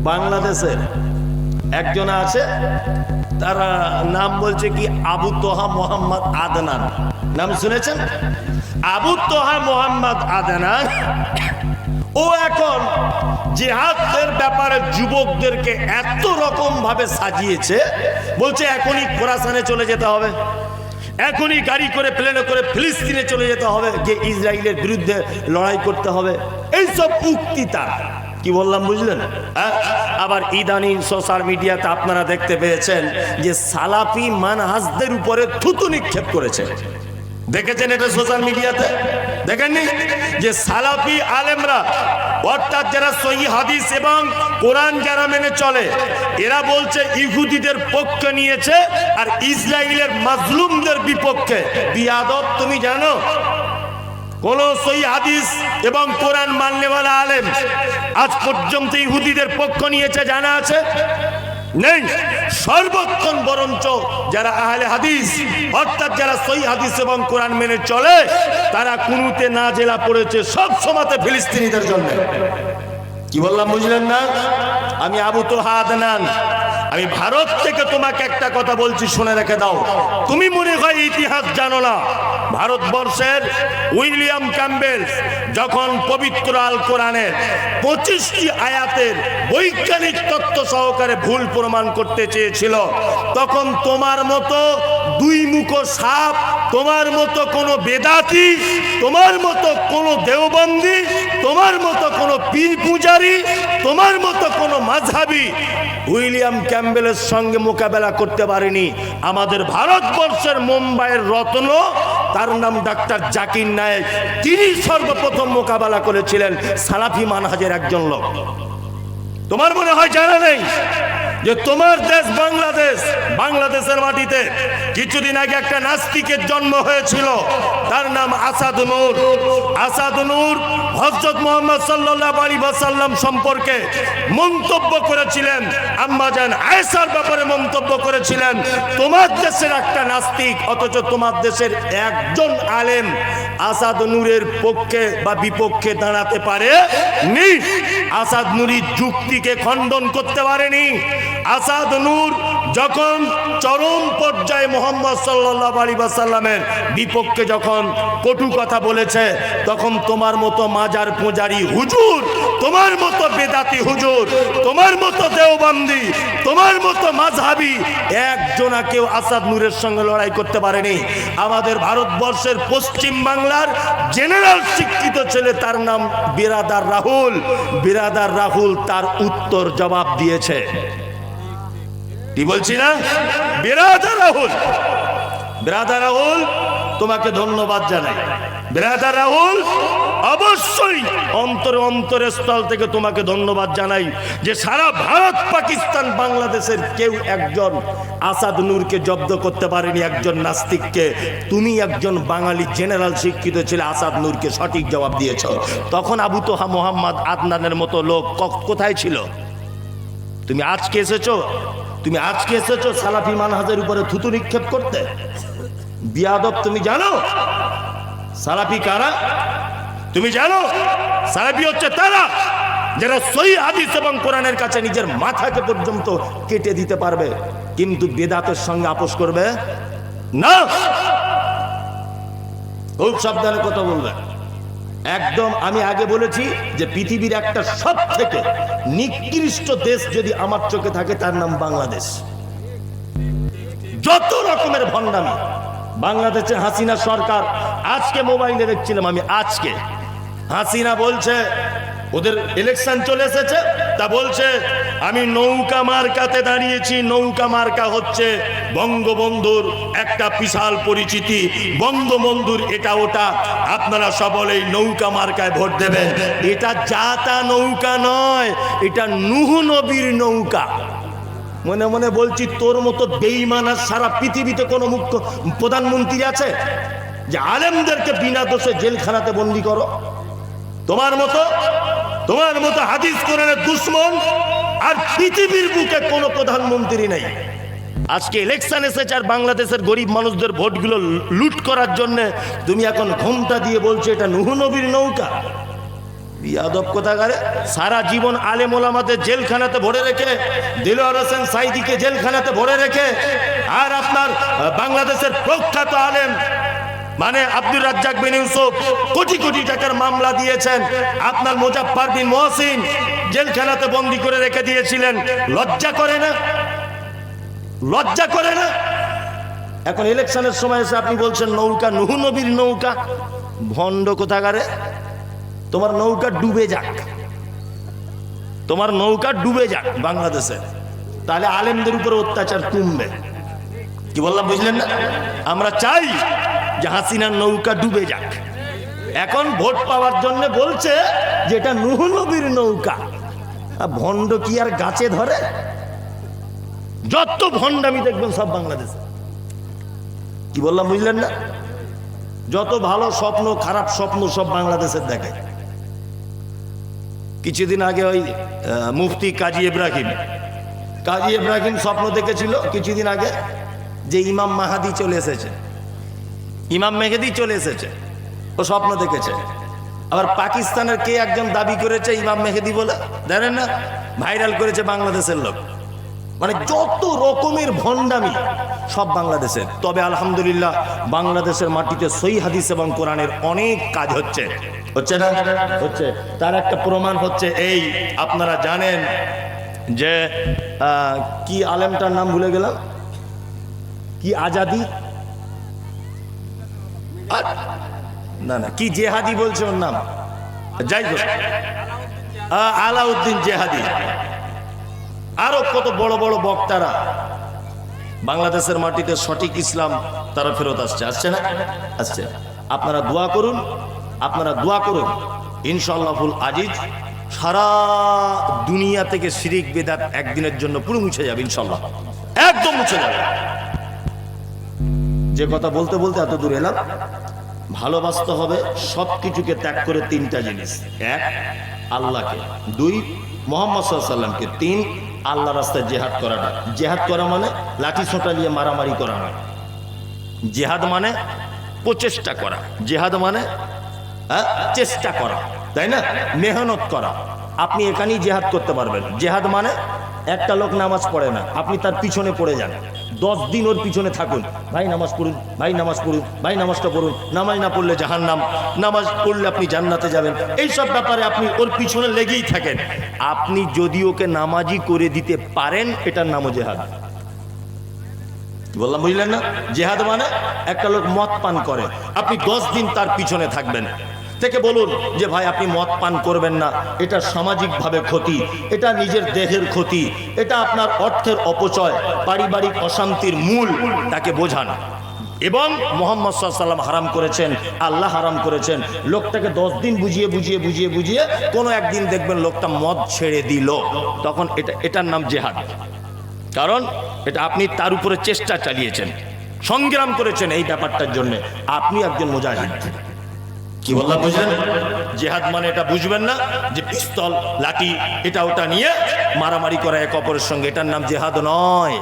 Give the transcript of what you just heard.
বাংলাদেশের একজন আছে, তারা নাম বলছে কি আবু তোহা মোহাম্মদ আদনান। নাম শুনেছেন? আবু তোহা মোহাম্মদ আদনান ও এখন জিহাদের ব্যাপারে যুবকদেরকে এত রকম ভাবে সাজিয়েছে, বলছে এখনই খোরাসানে চলে যেতে হবে, এখনই গাড়ি করে প্লেনে করে ফিলিস্তিনে চলে যেতে হবে, যে ইসরায়েলের বিরুদ্ধে লড়াই করতে হবে। এইসব উক্তি তার, কি বললাম বুঝলেন? আবার ইদানিং সোশ্যাল মিডিয়াতে আপনারা দেখতে পেয়েছেন যে সালাফি মানহাজদের উপরে থুতু নিক্ষেপ করেছে। দেখেছেন এটা সোশ্যাল মিডিয়াতে? দেখেননি যে সালাফি আলেমরা, অর্থাৎ যারা সহিহ হাদিস এবং কোরআন যারা মেনে চলে, এরা বলছে ইহুদিদের পক্ষে নিয়েছে আর ইসরায়েলের মাজলুমদের বিপক্ষে। বিয়াদব, তুমি জানো কোন সহিহ হাদিস এবং কোরআন মাননেওয়ালা আলেম আজ পর্যন্ত ইহুদিদের পক্ষ নিয়েছে জানা আছে? নেই। সর্বক্ষণ বরঞ্চ যারা আহলে হাদিস, অর্থাৎ যারা সহিহ হাদিস এবং কোরআন মেনে চলে, তারা কুনুতে নাজেলা পড়েছে সব সময়তে ফিলিস্তিনিদের জন্য। কি বললাম বুঝলেন না? আমি আবু তোহা আদনান, আমি ভারত থেকে তোমাকে একটা কথা বলছি, শুনে রেখে দাও। তুমি মনে হয় ইতিহাস জানো না। ভারতবর্ষের উইলিয়াম ক্যাম্বেল যখন পবিত্র আল কোরআনের 25টি আয়াতের বৈজ্ঞানিক তত্ত্ব সহকারে ভুল প্রমাণ করতে চেয়েছিল, তখন তোমার মতো দুই মুখো সাপ, তোমার মতো কোনো বেদাতি, তোমার মতো কোনো দেওবন্দি, তোমার মতো কোনো পীর পূজারি, তোমার মতো কোনো মাযহাবী উইলিয়াম ক্যাম্বেলের সঙ্গে মোকাবেলা করতে পারেনি। আমাদের ভারতবর্ষের মুম্বাইয়ের রত্ন, তার নাম ডাক্তার জাকির নায়েক, তিনি সর্বপ্রথম মোকাবেলা করেছিলেন সালাফি মানহাজের একজন লোক। তোমার মনে হয় জানা নেই যে তোমার দেশ বাংলাদেশ, বাংলাদেশের মাটিতে কিছুদিন আগে একটা নাস্তিকের জন্ম হয়েছিল, তার নাম আসাদ নূর। আসাদ নূর হযরত মুহাম্মদ সাল্লাল্লাহু আলাইহি ওয়াসাল্লাম সম্পর্কে মন্তব্য করেছিলেন, আম্মা জান আয়েশার ব্যাপারে মন্তব্য করেছিলেন। তোমার দেশের একটা নাস্তিক, অথচ তোমার দেশের একজন আলেম আসাদ নূরের পক্ষে বা বিপক্ষে দাঁড়াতে পারে নি। আসাদ নূরি যুক্তিকে খণ্ডন করতে পারেনি। আসাদ নূর যখন চরম পর্যায়ে মুহাম্মদ সাল্লাল্লাহু আলাইহি ওয়াসাল্লামের বিপক্ষে যখন কটু কথা বলেছে, তখন তোমার মতো মাজার পূজারি হুজুর, তোমার মতো বেদাতি হুজুর, তোমার মতো দেওবন্দি, তোমার মতো মাযহাবী একজনা কেউ আসাদ নূরের সঙ্গে লড়াই করতে পারেনি। আমাদের ভারতবর্ষের পশ্চিম বাংলার জেনারেল শিক্ষিত ছেলে, তার নাম বিরাদার রাহুল। বিরাদার রাহুল তার উত্তর জবাব দিয়েছে। কি বলছি না? বিরাদার রাহুল, বিরাদার রাহুল তোমাকে ধন্যবাদ জানাই। বিরাদার রাহুল, অবশ্যই অন্তরে অন্তরের স্থল থেকে তোমাকে ধন্যবাদ জানাই যে সারা ভারত, পাকিস্তান, বাংলাদেশের কেউ একজন আসাদ নূরকে জব্দ করতে পারেনি, একজন নাস্তিককে। তুমি একজন বাঙালি জেনারেল শিক্ষিত ছেলে আসাদ নূরকে সঠিক জবাব দিয়েছ। তখন আবু তোহা মোহাম্মদ আদনানের মতো লোক কোথায় ছিল? তুমি আজকে এসেছো সালাফি মানহাজের উপরে থুতু নিক্ষেপ করতে? বিয়াদব, তুমি জানো সালাফি কারা? তুমি জানো সালাফি হচ্ছে তারা যারা সহিহ হাদিস এবং কোরআনের কাছে নিজের মাথাকে পর্যন্ত কেটে দিতে পারবে, কিন্তু বেদাতের সঙ্গে আপোষ করবে না। খুব সাবধানে কথা বলবে একদম। আমি আগে বলেছি যে পৃথিবীর একটা সব থেকে নিকৃষ্ট দেশ যদি আমার চোখে থাকে, তার নাম বাংলাদেশ। যত রকমের ভণ্ডামি বাংলাদেশে হাসিনা সরকার, আজকে মোবাইলে দেখছিলাম আমি, আজকে হাসিনা বলছে ওদের ইলেকশন চলে এসেছে, তা বলছে আমি নৌকা মার্কাতে দাঁড়িয়েছি। নৌকা মার্কা হচ্ছে বঙ্গবন্ধুর একটা বিশাল পরিচিতি, বঙ্গবন্ধুর এটা ওটা, আপনারা সকলেই নৌকা মার্কায় ভোট দেবেন। এটা যা তা নৌকা নয়, এটা নূহ নবীর নৌকা। মনে মনে বলছি, তোর মতো বেঈমান আর সারা পৃথিবীতে কোনো মুখ্য প্রধানমন্ত্রী আছে যে আলেমদেরকে বিনা দোষে জেলখানাতে বন্দী করো? তোমার মতো হাদিস কোরআনের দুশমন আর পৃথিবীর বুকে কোনো প্রধানমন্ত্রী নেই। আজকে ইলেকশন এসেছে আর বাংলাদেশের গরিব মানুষদের ভোটগুলো লুট করার জন্য তুমি এখন ঘোমটা দিয়ে বলছো এটা নূহ নবীর নৌকা। বিয়াদব কোথাকারে। সারা জীবন আলেম ওলামাদের জেলখানাতে ভরে রেখে, দিলওয়ার হোসেন সাইদিকে জেলখানাতে ভরে রেখে, আর আপনার বাংলাদেশের প্রখ্যাত আলেম মানে আব্দুর রাজ্জাক বিন ইউসুফ কোটি কোটি টাকার মামলা দিয়েছেন, আপনার মুজাফফর বিন মহসিন জেলখানাতে বন্দী করে রেখে দিয়েছিলেন। লজ্জা করে না? লজ্জা করে না? এখন ইলেকশনের সময় এসে আপনি বলছেন নৌকা নূহ নবীর নৌকা। ভণ্ড কোথাকারে। তোমার নৌকা ডুবে যাক, তোমার নৌকা ডুবে যাক বাংলাদেশে, তাহলে আলেমদের উপরে অত্যাচার কমবে। কি বললাম বুঝলেন না? আমরা চাই যে হাসিনার নৌকা ডুবে যাক। এখন ভোট পাওয়ার জন্য বলছে যে এটা নূহ নবীর নৌকা। ভণ্ড কি আর গাছে ধরে? যত ভণ্ডামি দেখবেন সব বাংলাদেশে। কি বললাম বুঝলেন না? যত ভালো স্বপ্ন খারাপ স্বপ্ন সব বাংলাদেশের দেখে। কিছুদিন আগে ওই মুফতি কাজী ইব্রাহিম স্বপ্ন দেখেছিল কিছুদিন আগে যে ইমাম মাহাদি চলে এসেছে, ইমাম মেহেদি চলে এসেছে। ও স্বপ্ন দেখেছে। আবার পাকিস্তানের কে একজন দাবি করেছে ইমাম মেহেদি বলে, জানেন না? ভাইরাল করেছে বাংলাদেশের লোক। মানে যত রকমের ভণ্ডামি সব বাংলাদেশের। তবে আলহামদুলিল্লাহ বাংলাদেশের মাটিতে সহিহ হাদিস এবং কোরআনের অনেক কাজ হচ্ছে। হচ্ছে না? হচ্ছে। তার একটা প্রমাণ হচ্ছে এই, আপনারা জানেন যে কি আলেমটার নাম ভুলে গেলাম, কি আজাদি না না কি জেহাদি বলছে ওর নাম, যাই হোক আলাউদ্দিন জেহাদি, আরো কত বড় বড় বক্তারা বাংলাদেশের মাটিতে সঠিক ইসলাম তারা ফেরত আসছে। আসছে না? আসছে। আপনারা দোয়া করুন, আপনারা দোয়া করুন, ইনশাআল্লাহুল আজিজ সারা দুনিয়া থেকে শিরিক বেদাত একদিনের জন্য পুরো মুছে যাবে ইনশাআল্লাহ, একদম মুছে যাবে। যে কথা বলতে বলতে এত দূর এলাম, ভালোবাসতে হবে সবকিছুকে ত্যাগ করে তিনটা জিনিস। এক, আল্লাহকে। দুই, মুহাম্মদ সাল্লাল্লাহু আলাইহি ওয়াসাল্লামকে। তিন, আল্লাহ রাস্তায় জেহাদ করাটা। জেহাদ করা মানে লাঠি ছোটা দিয়ে মারামারি করা নয়। জেহাদ মানে প্রচেষ্টা করা। জেহাদ মানে চেষ্টা করা, তাই না? মেহনত করা। আপনি এখানেই জেহাদ করতে পারবেন। জেহাদ মানে একটা লোক নামাজ পড়ে না, আপনি তার পিছনে পড়ে যান, 10 দিন ওর পিছনে থাকুন, ভাই নামাজ পড়ুন, ভাই নামাজ পড়ুন, ভাই নামাজটা পড়ুন, নামাজ না পড়লে জাহান্নাম, নামাজ পড়লে আপনি জান্নাতে যাবেন। এইসব ব্যাপারে আপনি ওর পিছনে লেগেই থাকেন। আপনি যদি ওকে নামাজি করে দিতে পারেন, এটার নামও জেহাদ। বললাম বুঝলেন না? জেহাদ মানে একটা লোক মদ পান করে, আপনি 10 দিন তার পিছনে থাকবেন, থেকে বলুন যে ভাই আপনি মদ পান করবেন না, এটা সামাজিকভাবে ক্ষতি, এটা নিজের দেহের ক্ষতি, এটা আপনার অর্থের অপচয়, পারিবারিক অশান্তির মূল, তাকে বোঝান। এবং মুহাম্মদ সাল্লাল্লাহু আলাইহি ওয়াসাল্লাম হারাম করেছেন, আল্লাহ হারাম করেছেন। লোকটাকে 10 দিন বুঝিয়ে কোনো একদিন দেখবেন লোকটা মদ ছেড়ে দিল, তখন এটার নাম জেহাদ। কারণ এটা আপনি তার উপরে চেষ্টা চালিয়েছেন, সংগ্রাম করেছেন এই ব্যাপারটার জন্য। আপনি একজন মুজাহিদ। কি বললাম বুঝলেন? জেহাদ মানে এটা বুঝবেন না যে পিস্তল লাঠি এটা ওটা নিয়ে মারামারি করা এক অপরের সঙ্গে, এটার নাম জেহাদ নয়।